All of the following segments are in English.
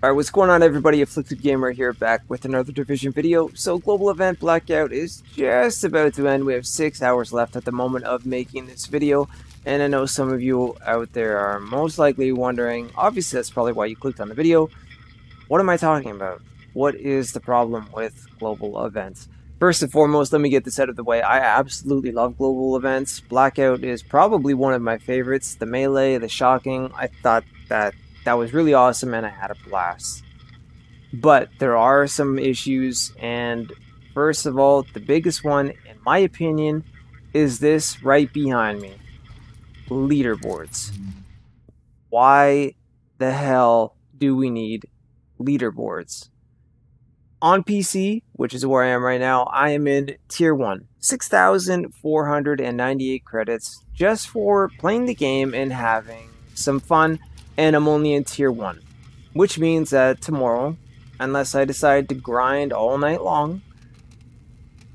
Alright, what's going on everybody? Afflicted Gamer here, back with another Division video. So global event Blackout is just about to end. We have 6 hours left at the moment of making this video. And I know some of you out there are most likely wondering, obviously that's probably why you clicked on the video, what am I talking about? What is the problem with global events? First and foremost, let me get this out of the way. I absolutely love global events. Blackout is probably one of my favorites. The melee, the shocking, I thought that was really awesome and I had a blast. But there are some issues, and first of all, the biggest one, in my opinion, is this right behind me. Leaderboards. Why the hell do we need leaderboards? On PC, which is where I am right now, I am in Tier 1. 6,498 credits just for playing the game and having some fun. And I'm only in Tier 1, which means that tomorrow, unless I decide to grind all night long,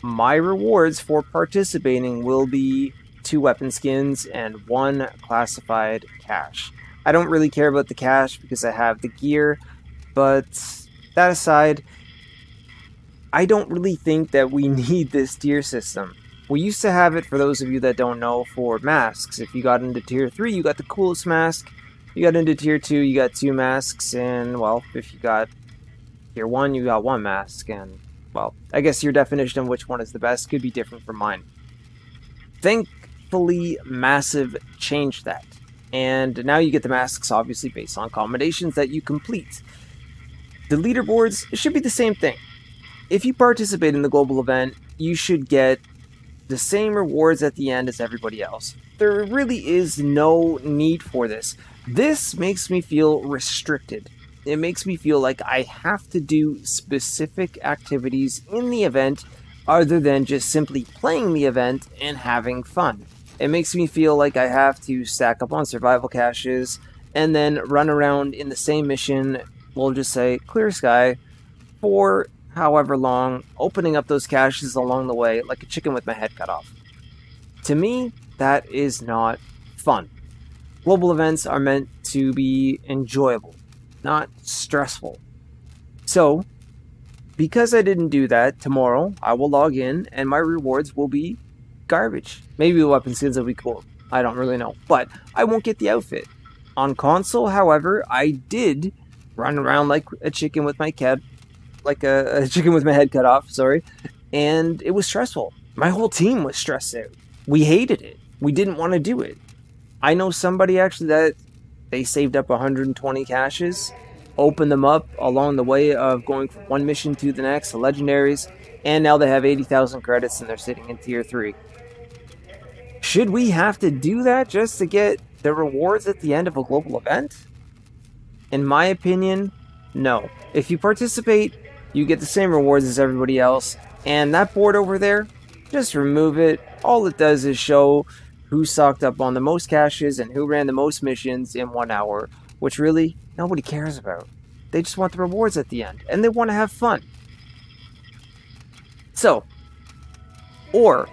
my rewards for participating will be 2 weapon skins and 1 classified cache. I don't really care about the cache because I have the gear, but that aside, I don't really think that we need this tier system. We used to have it, for those of you that don't know, for masks. If you got into Tier 3, you got the coolest mask. You got into Tier 2, you got 2 masks, and, well, if you got Tier 1, you got 1 mask, and, well, I guess your definition of which one is the best could be different from mine. Thankfully, Massive changed that, and now you get the masks, obviously, based on combinations that you complete. The leaderboards should be the same thing. If you participate in the global event, you should get the same rewards at the end as everybody else. There really is no need for this. This makes me feel restricted. It makes me feel like I have to do specific activities in the event other than just simply playing the event and having fun. It makes me feel like I have to stack up on survival caches and then run around in the same mission, we'll just say clear sky, for however long, opening up those caches along the way like a chicken with my head cut off. To me, that is not fun. Global events are meant to be enjoyable, not stressful. So, because I didn't do that, tomorrow I will log in and my rewards will be garbage. Maybe the weapon skins will be cool. I don't really know. But I won't get the outfit. On console, however, I did run around like a chicken with my head, cut off, sorry. And it was stressful. My whole team was stressed out. We hated it. We didn't want to do it. I know somebody actually that they saved up 120 caches, opened them up along the way of going from one mission to the next, the legendaries, and now they have 80,000 credits and they're sitting in Tier 3. Should we have to do that just to get the rewards at the end of a global event? In my opinion, no. If you participate, you get the same rewards as everybody else, and that board over there, just remove it. All it does is show who stocked up on the most caches and who ran the most missions in 1 hour, which really nobody cares about. They just want the rewards at the end, and they want to have fun. So, or,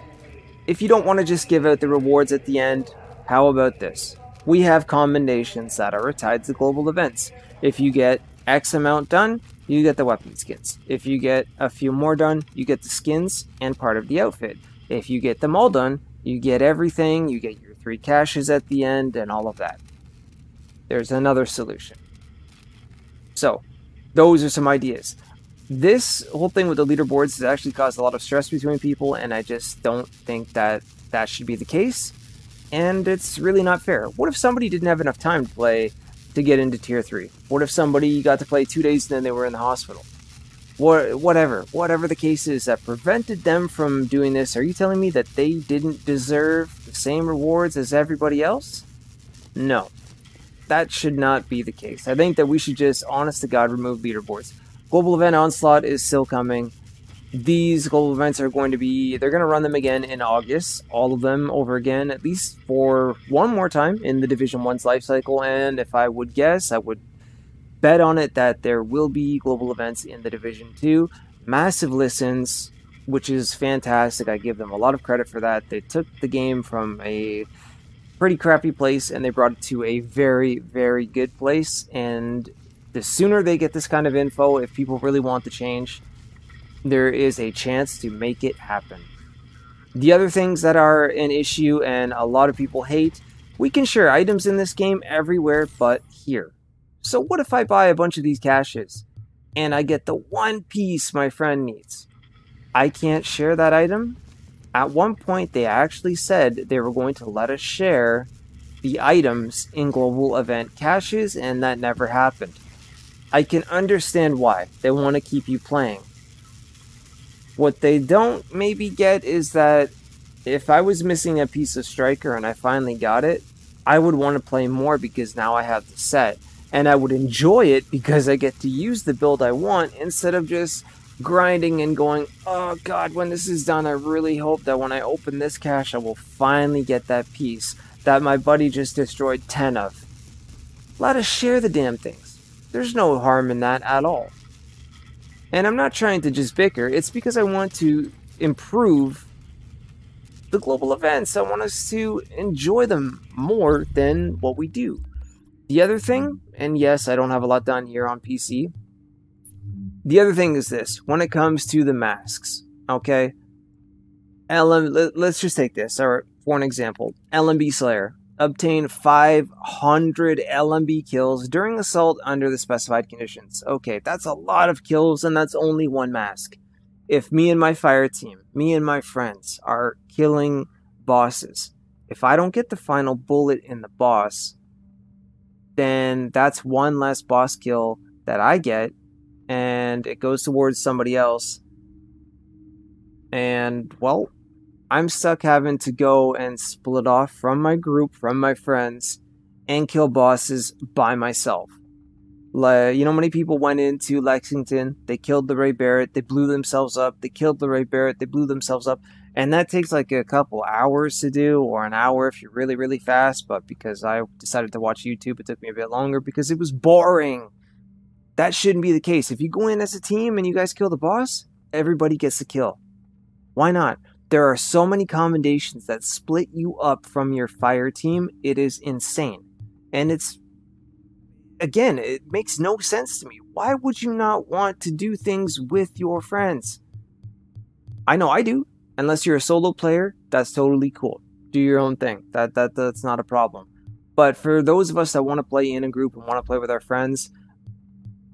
if you don't want to just give out the rewards at the end, how about this? We have combinations that are tied to global events. If you get X amount done, you get the weapon skins. If you get a few more done, you get the skins and part of the outfit. If you get them all done, you get everything, you get your 3 caches at the end, and all of that. There's another solution. So, those are some ideas. This whole thing with the leaderboards has actually caused a lot of stress between people, and I just don't think that that should be the case. And it's really not fair. What if somebody didn't have enough time to play to get into Tier 3? What if somebody got to play 2 days and then they were in the hospital? Whatever the case is that prevented them from doing this, are you telling me that they didn't deserve the same rewards as everybody else? No. That should not be the case. I think that we should just, honest to God, remove leaderboards. Global Event Onslaught is still coming. These global events are going to be, they're going to run them again in August. All of them over again, at least for one more time in the Division 1's life cycle. And if I would guess, I would bet on it that there will be global events in the Division 2. Massive listens, which is fantastic. I give them a lot of credit for that. They took the game from a pretty crappy place and they brought it to a very, very good place. And The sooner they get this kind of info, if people really want the change, there is a chance to make it happen. The other things that are an issue and a lot of people hate, we can share items in this game everywhere but here. So what if I buy a bunch of these caches and I get the one piece my friend needs? I can't share that item? At one point they actually said they were going to let us share the items in global event caches, and that never happened. I can understand why. They want to keep you playing. What they don't maybe get is that if I was missing a piece of Striker and I finally got it, I would want to play more because now I have the set. And I would enjoy it because I get to use the build I want instead of just grinding and going, oh god, when this is done, I really hope that when I open this cache, I will finally get that piece that my buddy just destroyed 10 of. Let us share the damn things. There's no harm in that at all. And I'm not trying to just bicker, it's because I want to improve the global events. I want us to enjoy them more than what we do. The other thing, and yes, I don't have a lot done here on PC. The other thing is this, when it comes to the masks, okay? Let's just take this, or for an example, LMB Slayer. Obtain 500 LMB kills during assault under the specified conditions. Okay, that's a lot of kills, and that's only one mask. If me and my fire team, me and my friends are killing bosses, if I don't get the final bullet in the boss, then that's one less boss kill that I get, and it goes towards somebody else. And, well, I'm stuck having to go and split off from my group, from my friends, and kill bosses by myself. Like, you know, many people went into Lexington, they killed the Ray Barrett, they blew themselves up, they killed the Ray Barrett, they blew themselves up, and that takes like a couple hours to do, or an hour if you're really, really fast, but because I decided to watch YouTube, it took me a bit longer because it was boring. That shouldn't be the case. If you go in as a team and you guys kill the boss, everybody gets the kill. Why not? There are so many commendations that split you up from your fire team. It is insane. And it's, again, it makes no sense to me. Why would you not want to do things with your friends? I know I do. Unless you're a solo player, that's totally cool. Do your own thing. That's not a problem. But for those of us that want to play in a group and want to play with our friends,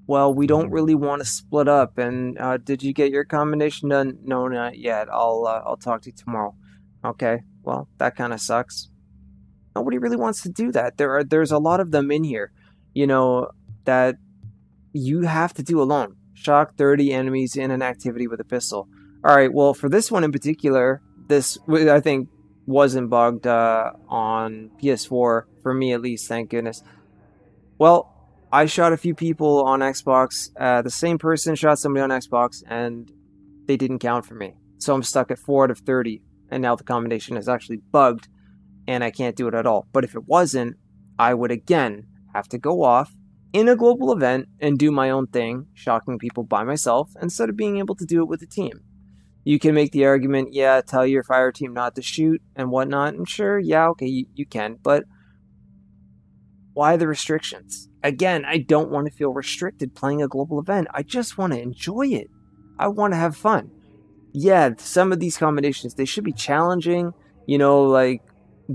well, we don't really want to split up. And did you get your combination done? No, not yet. I'll talk to you tomorrow. Okay, well, that kind of sucks. Nobody really wants to do that. There's a lot of them in here, you know, that you have to do alone. Shock 30 enemies in an activity with a pistol. All right, well, for this one in particular, this, I think, wasn't bugged on PS4, for me at least, thank goodness. Well, I shot a few people on Xbox. The same person shot somebody on Xbox, and they didn't count for me. So I'm stuck at 4 out of 30, and now the combination is actually bugged, and I can't do it at all. But if it wasn't, I would again have to go off in a global event and do my own thing, shocking people by myself, instead of being able to do it with a team. You can make the argument, yeah, tell your fire team not to shoot and whatnot, and sure, yeah, okay, you can, but why the restrictions? Again, I don't want to feel restricted playing a global event. I just want to enjoy it. I want to have fun. Yeah, some of these combinations, they should be challenging, you know, like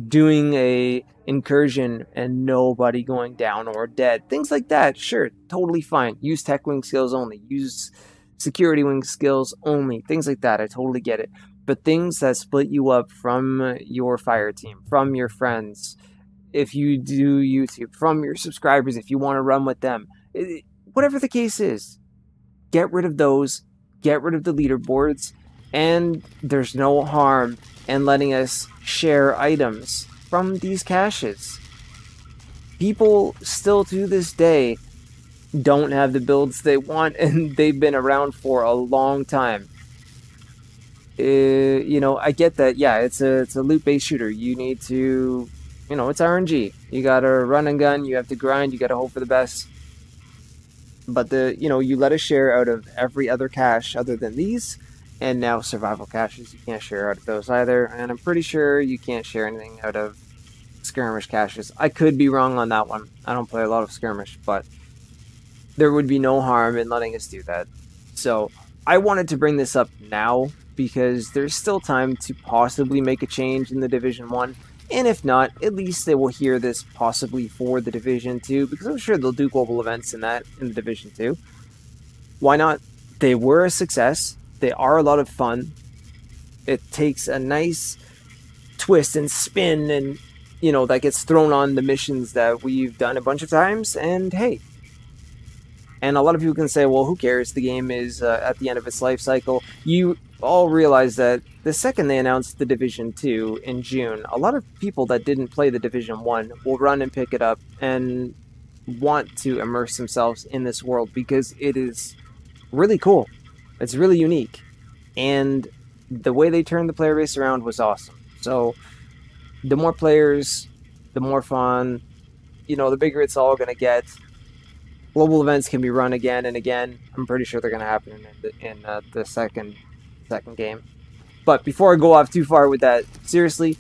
doing a incursion and nobody going down or dead. Things like that, sure, totally fine. Use tech wing skills only. Use security wing skills only. Things like that, I totally get it. But things that split you up from your fire team, from your friends, if you do YouTube, from your subscribers, if you want to run with them, whatever the case is, get rid of those, get rid of the leaderboards, and there's no harm in letting us share items from these caches. People still to this day don't have the builds they want, and they've been around for a long time. You know, I get that, yeah, it's a loot-based shooter. You need to, you know, it's RNG. You gotta run and gun, you have to grind, you gotta hope for the best. But you know, you let us share out of every other cache other than these, and now survival caches, you can't share out of those either, and I'm pretty sure you can't share anything out of skirmish caches. I could be wrong on that one. I don't play a lot of skirmish, but there would be no harm in letting us do that. So I wanted to bring this up now because there's still time to possibly make a change in the Division 1. And if not, at least they will hear this possibly for the Division 2, because I'm sure they'll do global events in the Division 2. Why not? They were a success. They are a lot of fun. It takes a nice twist and spin, and that gets thrown on the missions that we've done a bunch of times. And hey, and a lot of people can say, well, who cares? The game is at the end of its life cycle. You all realize that the second they announced the Division 2 in June, a lot of people that didn't play the Division 1 will run and pick it up and want to immerse themselves in this world because it is really cool. It's really unique. And the way they turned the player base around was awesome. So the more players, the more fun, the bigger it's all going to get. Global events can be run again and again. I'm pretty sure they're going to happen in the second game. But before I go off too far with that, seriously,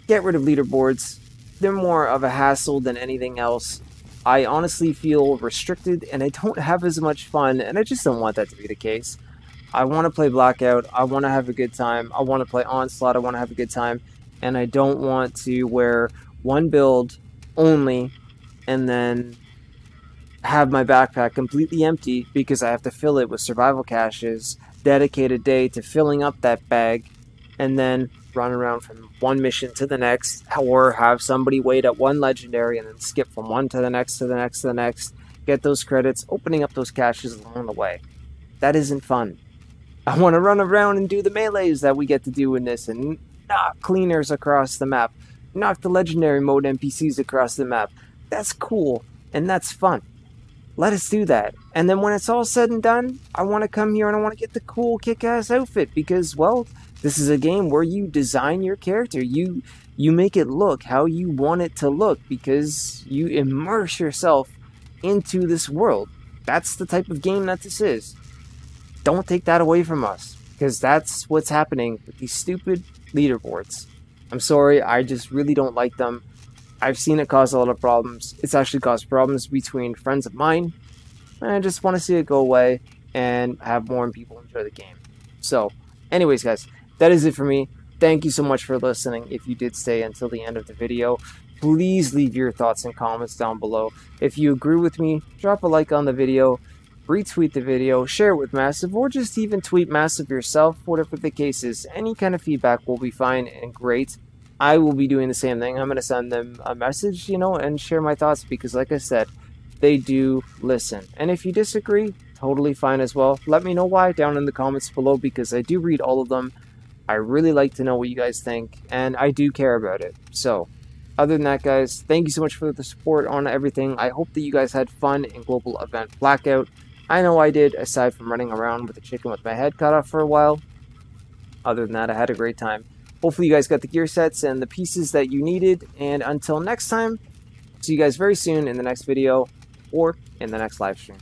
get rid of leaderboards. They're more of a hassle than anything else. I honestly feel restricted and I don't have as much fun, and I just don't want that to be the case. I want to play Blackout. I want to have a good time. I want to play Onslaught. I want to have a good time. And I don't want to wear one build only and then have my backpack completely empty because I have to fill it with survival caches, dedicate a day to filling up that bag, and then run around from one mission to the next, or have somebody wait at one legendary and then skip from one to the next to the next to the next, get those credits, opening up those caches along the way. That isn't fun. I want to run around and do the melees that we get to do in this and knock cleaners across the map, knock the legendary mode NPCs across the map. That's cool and that's fun. Let us do that. And then when it's all said and done, I want to come here and I want to get the cool kick-ass outfit because, well, this is a game where you design your character. You make it look how you want it to look because you immerse yourself into this world. That's the type of game that this is. Don't take that away from us because that's what's happening with these stupid leaderboards. I'm sorry, I just really don't like them. I've seen it cause a lot of problems. It's actually caused problems between friends of mine. And I just want to see it go away and have more people enjoy the game. So, anyways, guys, that is it for me. Thank you so much for listening. If you did stay until the end of the video, please leave your thoughts and comments down below. If you agree with me, drop a like on the video, retweet the video, share it with Massive, or just even tweet Massive yourself, whatever the case is. Any kind of feedback will be fine and great. I will be doing the same thing. I'm going to send them a message, and share my thoughts because, like I said, they do listen. And if you disagree, totally fine as well. Let me know why down in the comments below because I do read all of them. I really like to know what you guys think, and I do care about it. So, other than that, guys, thank you so much for the support on everything. I hope that you guys had fun in Global Event Blackout. I know I did, aside from running around with a chicken with my head cut off for a while. Other than that, I had a great time. Hopefully you guys got the gear sets and the pieces that you needed. And until next time, see you guys very soon in the next video or in the next live stream.